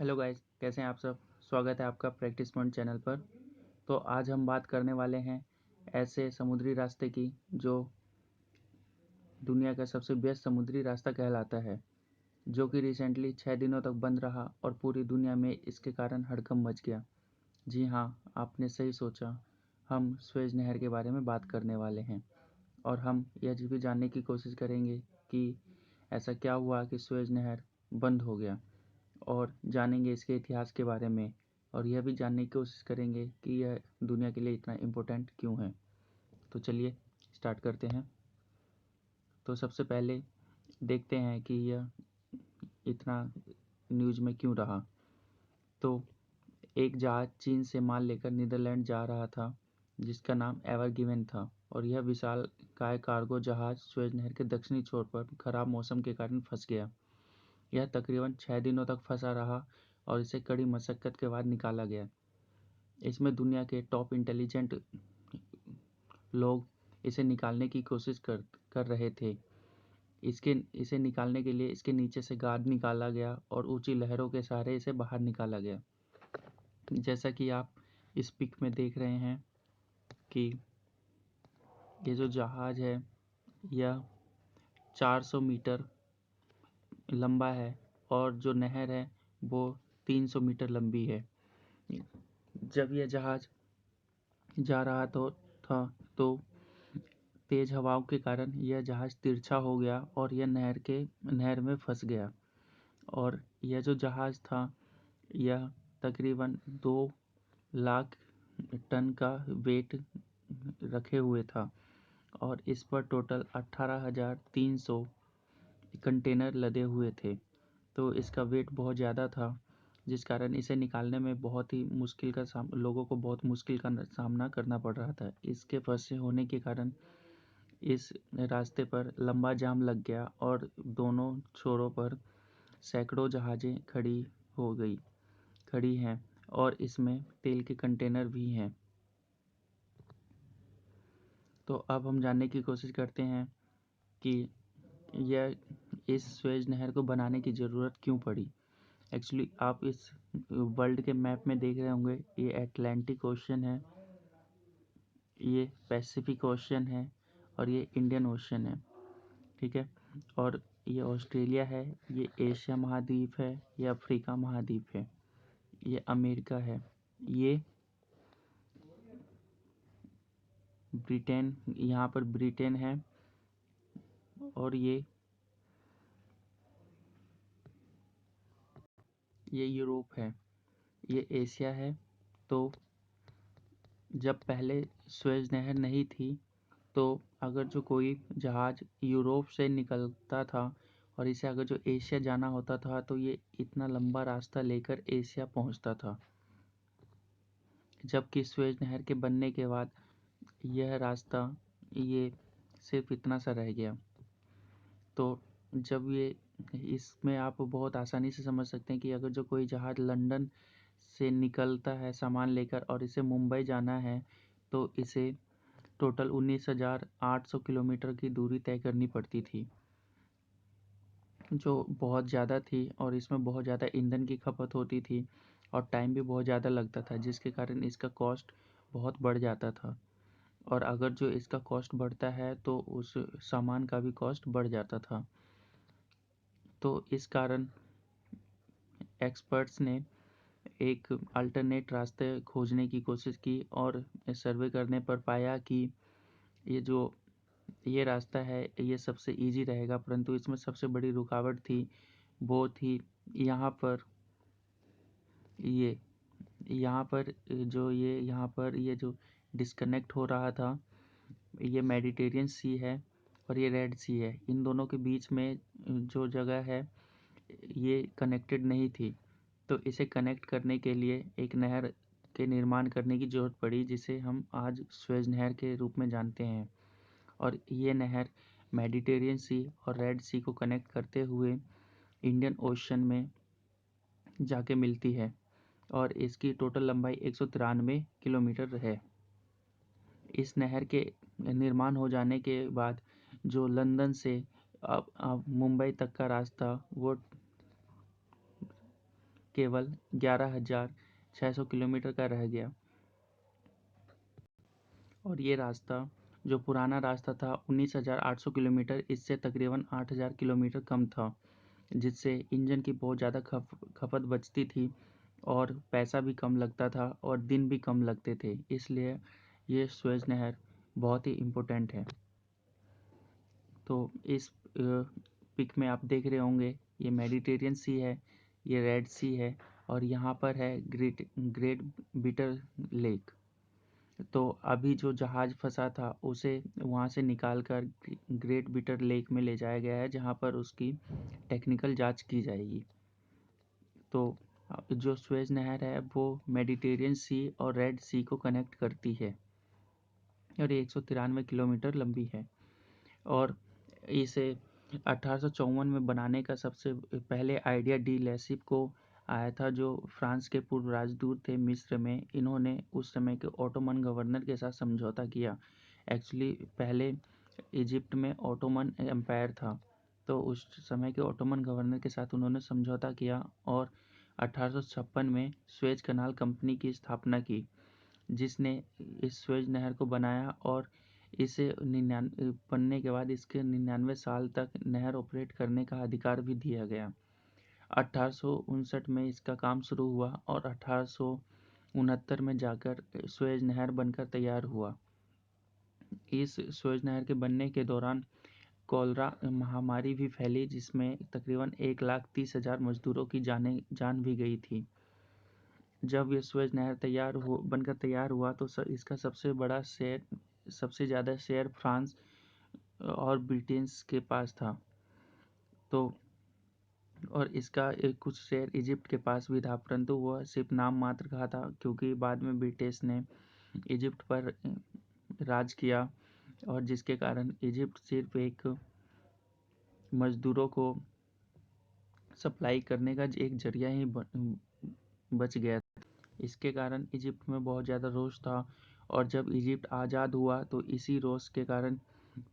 Hello guys, कैसे हैं आप सब। स्वागत है आपका प्रैक्टिस पॉइंट चैनल पर। तो आज हम बात करने वाले हैं ऐसे समुद्री रास्ते की जो दुनिया का सबसे व्यस्त समुद्री रास्ता कहलाता है, जो कि रिसेंटली 6 दिनों तक बंद रहा और पूरी दुनिया में इसके कारण हड़कंप मच गया। जी हाँ, आपने सही सोचा, हम स्वेज नहर के बारे में बात करने वाले हैं और हम यह भी जानने की कोशिश करेंगे कि ऐसा क्या हुआ कि स्वेज नहर बंद हो गया, और जानेंगे इसके इतिहास के बारे में, और यह भी जानने की कोशिश करेंगे कि यह दुनिया के लिए इतना इम्पोर्टेंट क्यों है। तो चलिए स्टार्ट करते हैं। तो सबसे पहले देखते हैं कि यह इतना न्यूज़ में क्यों रहा। तो एक जहाज चीन से माल लेकर नीदरलैंड जा रहा था, जिसका नाम एवर गिवन था, और यह विशालकाय कार्गो जहाज स्वेज नहर के दक्षिणी छोर पर खराब मौसम के कारण फंस गया। यह तकरीबन 6 दिनों तक फंसा रहा और इसे कड़ी मशक्कत के बाद निकाला गया। इसमें दुनिया के टॉप इंटेलिजेंट लोग इसे निकालने की कोशिश कर रहे थे। इसे निकालने के लिए इसके नीचे से गार्ड निकाला गया और ऊंची लहरों के सहारे इसे बाहर निकाला गया। जैसा कि आप इस पिक में देख रहे हैं कि ये जो जहाज है यह 400 मीटर लंबा है और जो नहर है वो 300 मीटर लंबी है। जब यह जहाज जा रहा था तो तेज हवाओं के कारण यह जहाज तिरछा हो गया और यह नहर में फंस गया। और यह जो जहाज था यह तकरीबन 2 लाख टन का वेट रखे हुए था और इस पर टोटल 18,300 कंटेनर लदे हुए थे। तो इसका वेट बहुत ज़्यादा था, जिस कारण इसे निकालने में लोगों को बहुत मुश्किल का सामना करना पड़ रहा था। इसके फंसे होने के कारण इस रास्ते पर लंबा जाम लग गया और दोनों छोरों पर सैकड़ों जहाज़ें खड़ी हैं और इसमें तेल के कंटेनर भी हैं। तो अब हम जानने की कोशिश करते हैं कि यह इस स्वेज नहर को बनाने की ज़रूरत क्यों पड़ी। एक्चुअली आप इस वर्ल्ड के मैप में देख रहे होंगे, ये अटलांटिक ओशन है, ये पैसिफिक ओशन है और ये इंडियन ओशन है। ठीक है, और ये ऑस्ट्रेलिया है, ये एशिया महाद्वीप है, ये अफ्रीका महाद्वीप है, ये अमेरिका है, ये ब्रिटेन, यहाँ पर ब्रिटेन है, और ये यूरोप है, ये एशिया है। तो जब पहले स्वेज नहर नहीं थी तो अगर जो कोई जहाज़ यूरोप से निकलता था और इसे अगर जो एशिया जाना होता था तो ये इतना लंबा रास्ता लेकर एशिया पहुंचता था। जबकि स्वेज नहर के बनने के बाद यह रास्ता ये सिर्फ इतना सा रह गया। तो जब ये इसमें आप बहुत आसानी से समझ सकते हैं कि अगर जो कोई जहाज़ लंदन से निकलता है सामान लेकर और इसे मुंबई जाना है तो इसे टोटल 19,800 किलोमीटर की दूरी तय करनी पड़ती थी, जो बहुत ज़्यादा थी, और इसमें बहुत ज़्यादा ईंधन की खपत होती थी और टाइम भी बहुत ज़्यादा लगता था, जिसके कारण इसका कॉस्ट बहुत बढ़ जाता था। और अगर जो इसका कॉस्ट बढ़ता है तो उस सामान का भी कॉस्ट बढ़ जाता था। तो इस कारण एक्सपर्ट्स ने एक अल्टरनेट रास्ते खोजने की कोशिश की और सर्वे करने पर पाया कि ये रास्ता है ये सबसे इजी रहेगा, परंतु इसमें सबसे बड़ी रुकावट थी वो थी यहाँ पर ये यहाँ पर जो डिस्कनेक्ट हो रहा था, ये मेडिटेरियन सी है और ये रेड सी है। इन दोनों के बीच में जो जगह है ये कनेक्टेड नहीं थी। तो इसे कनेक्ट करने के लिए एक नहर के निर्माण करने की ज़रूरत पड़ी, जिसे हम आज स्वेज नहर के रूप में जानते हैं। और ये नहर मेडिटेरियन सी और रेड सी को कनेक्ट करते हुए इंडियन ओशन में जाके मिलती है और इसकी टोटल लंबाई 193 किलोमीटर है। इस नहर के निर्माण हो जाने के बाद जो लंदन से अब मुंबई तक का रास्ता वो केवल 11,600 किलोमीटर का रह गया। और ये रास्ता जो पुराना रास्ता था 19,800 किलोमीटर, इससे तकरीबन 8,000 किलोमीटर कम था, जिससे इंजन की बहुत ज़्यादा खपत बचती थी और पैसा भी कम लगता था और दिन भी कम लगते थे। इसलिए ये सुएज़ नहर बहुत ही इम्पोर्टेंट है। तो इस पिक में आप देख रहे होंगे, ये मेडिटेरियन सी है, ये रेड सी है और यहाँ पर है ग्रेट बिटर लेक। तो अभी जो जहाज़ फंसा था उसे वहाँ से निकाल कर ग्रेट बिटर लेक में ले जाया गया है, जहाँ पर उसकी टेक्निकल जांच की जाएगी। तो जो सुएज़ नहर है वो मेडिटेरियन सी और रेड सी को कनेक्ट करती है और ये 193 किलोमीटर लंबी है। और इसे 1854 में बनाने का सबसे पहले आइडिया डी लेसिप को आया था, जो फ्रांस के पूर्व राजदूत थे मिस्र में। इन्होंने उस समय के ओटोमन गवर्नर के साथ समझौता किया। एक्चुअली पहले इजिप्ट में ओटोमन एम्पायर था, तो उस समय के ओटोमन गवर्नर के साथ उन्होंने समझौता किया और 1856 में स्वेज कनाल कंपनी की स्थापना की, जिसने इस स्वेज नहर को बनाया और इसे बनने के बाद इसके 99 साल तक नहर ऑपरेट करने का अधिकार भी दिया गया। 1859 में इसका काम शुरू हुआ और 1869 में जाकर सुएज नहर बनकर तैयार हुआ। इस सुएज नहर के बनने के दौरान कॉलरा महामारी भी फैली, जिसमें तकरीबन 1,30,000 मजदूरों की जान भी गई थी। जब ये सुएज नहर बनकर तैयार हुआ तो इसका सबसे ज़्यादा शेयर फ्रांस और ब्रिटेन के पास था। तो और इसका कुछ शेयर इजिप्ट के पास भी था, परंतु वह सिर्फ नाम मात्र का था, क्योंकि बाद में ब्रिटिश ने इजिप्ट पर राज किया और जिसके कारण इजिप्ट सिर्फ एक मजदूरों को सप्लाई करने का एक जरिया ही बच गया। इसके कारण इजिप्ट में बहुत ज़्यादा रोष था और जब इजिप्ट आज़ाद हुआ तो इसी रोष के कारण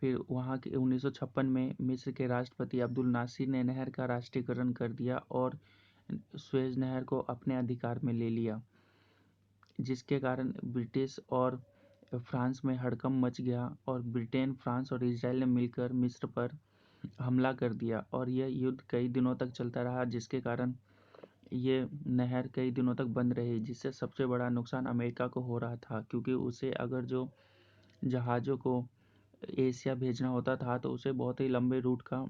फिर वहाँ के 1956 में मिस्र के राष्ट्रपति अब्दुल नासिर ने नहर का राष्ट्रीयकरण कर दिया और सुएज नहर को अपने अधिकार में ले लिया, जिसके कारण ब्रिटिश और फ्रांस में हड़कंप मच गया और ब्रिटेन, फ्रांस और इजराइल ने मिलकर मिस्र पर हमला कर दिया और यह युद्ध कई दिनों तक चलता रहा, जिसके कारण ये नहर कई दिनों तक बंद रही, जिससे सबसे बड़ा नुकसान अमेरिका को हो रहा था, क्योंकि उसे अगर जो जहाज़ों को एशिया भेजना होता था तो उसे बहुत ही लंबे रूट का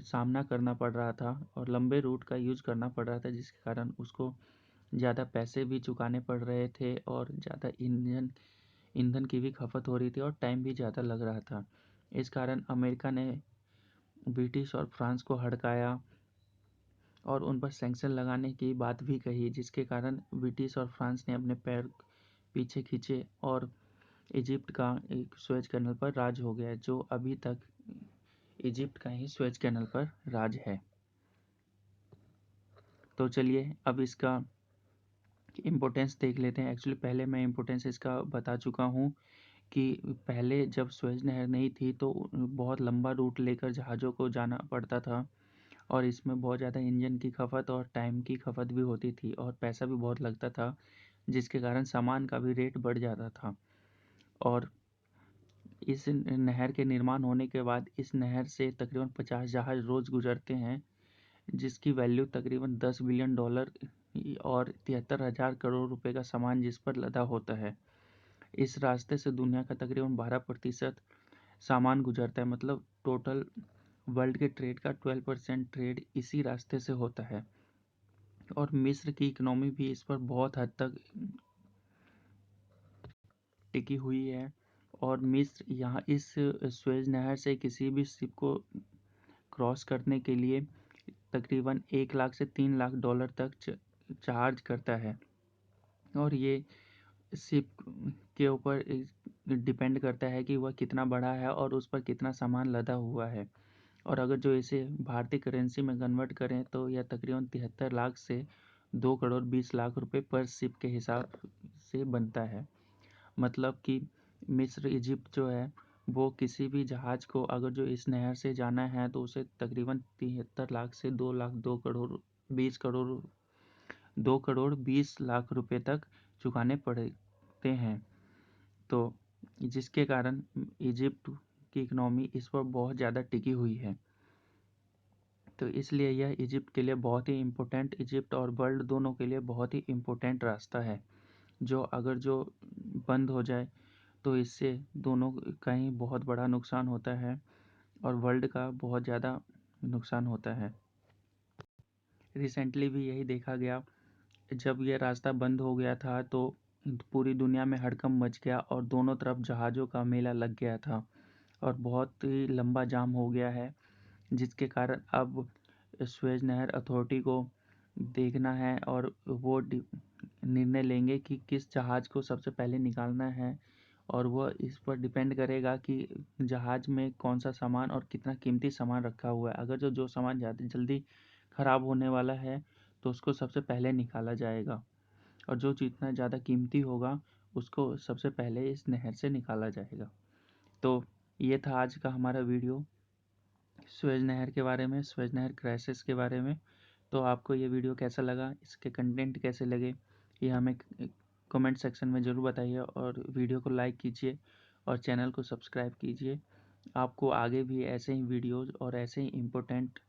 सामना करना पड़ रहा था और लंबे रूट का यूज करना पड़ रहा था, जिसके कारण उसको ज़्यादा पैसे भी चुकाने पड़ रहे थे और ज़्यादा ईंधन की भी खपत हो रही थी और टाइम भी ज़्यादा लग रहा था। इस कारण अमेरिका ने ब्रिटिश और फ्रांस को हड़काया और उन पर सैंक्शन लगाने की बात भी कही, जिसके कारण ब्रिटिश और फ्रांस ने अपने पैर पीछे खींचे और इजिप्ट का एक सुएज कैनल पर राज हो गया, जो अभी तक इजिप्ट का ही सुएज कैनल पर राज है। तो चलिए अब इसका इम्पोर्टेंस देख लेते हैं। एक्चुअली पहले मैं इम्पोर्टेंस इसका बता चुका हूँ कि पहले जब सुएज नहर नहीं थी तो बहुत लंबा रूट लेकर जहाज़ों को जाना पड़ता था और इसमें बहुत ज़्यादा इंजन की खपत और टाइम की खपत भी होती थी और पैसा भी बहुत लगता था, जिसके कारण सामान का भी रेट बढ़ जाता था। और इस नहर के निर्माण होने के बाद इस नहर से तकरीबन 50 जहाज़ रोज़ गुजरते हैं, जिसकी वैल्यू तकरीबन $10 बिलियन और 73,000 करोड़ रुपए का सामान जिस पर लदा होता है। इस रास्ते से दुनिया का तकरीबन 12% सामान गुजरता है, मतलब टोटल वर्ल्ड के ट्रेड का 12% ट्रेड इसी रास्ते से होता है। और मिस्र की इकोनॉमी भी इस पर बहुत हद तक टिकी हुई है और मिस्र यहाँ इस सुएज नहर से किसी भी शिप को क्रॉस करने के लिए तकरीबन 1 लाख से 3 लाख डॉलर तक चार्ज करता है और ये शिप के ऊपर डिपेंड करता है कि वह कितना बड़ा है और उस पर कितना सामान लदा हुआ है। और अगर जो इसे भारतीय करेंसी में कन्वर्ट करें तो यह तकरीबन 73 लाख से 2 करोड़ 20 लाख रुपए पर शिप के हिसाब से बनता है। मतलब कि मिस्र इजिप्ट जो है वो किसी भी जहाज़ को अगर जो इस नहर से जाना है तो उसे तकरीबन 73 लाख से 2 लाख 2 करोड़ 2 करोड़ 20 लाख रुपए तक चुकाने पड़ते हैं। तो जिसके कारण इजिप्ट की इकनॉमी इस पर बहुत ज़्यादा टिकी हुई है। तो इसलिए यह इजिप्ट के लिए बहुत ही इम्पोर्टेंट, इजिप्ट और वर्ल्ड दोनों के लिए बहुत ही इम्पोर्टेंट रास्ता है, जो अगर जो बंद हो जाए तो इससे दोनों का ही बहुत बड़ा नुकसान होता है और वर्ल्ड का बहुत ज़्यादा नुकसान होता है। रिसेंटली भी यही देखा गया, जब यह रास्ता बंद हो गया था तो पूरी दुनिया में हड़कंप मच गया और दोनों तरफ जहाज़ों का मेला लग गया था और बहुत ही लंबा जाम हो गया है, जिसके कारण अब स्वेज नहर अथॉरिटी को देखना है और वो निर्णय लेंगे कि किस जहाज़ को सबसे पहले निकालना है, और वह इस पर डिपेंड करेगा कि जहाज़ में कौन सा सामान और कितना कीमती सामान रखा हुआ है। अगर जो सामान ज़्यादा जल्दी ख़राब होने वाला है तो उसको सबसे पहले निकाला जाएगा, और जो जितना ज़्यादा कीमती होगा उसको सबसे पहले इस नहर से निकाला जाएगा। तो ये था आज का हमारा वीडियो स्वेज नहर के बारे में, स्वेज नहर क्राइसिस के बारे में। तो आपको ये वीडियो कैसा लगा, इसके कंटेंट कैसे लगे, ये हमें कमेंट सेक्शन में ज़रूर बताइए, और वीडियो को लाइक कीजिए और चैनल को सब्सक्राइब कीजिए। आपको आगे भी ऐसे ही वीडियोज़ और ऐसे ही इम्पोर्टेंट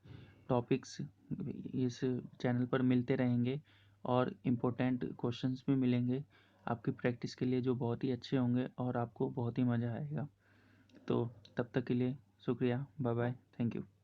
टॉपिक्स इस चैनल पर मिलते रहेंगे और इम्पोर्टेंट क्वेश्चंस भी मिलेंगे आपकी प्रैक्टिस के लिए, जो बहुत ही अच्छे होंगे और आपको बहुत ही मज़ा आएगा। तो तब तक के लिए शुक्रिया, बाय बाय, थैंक यू।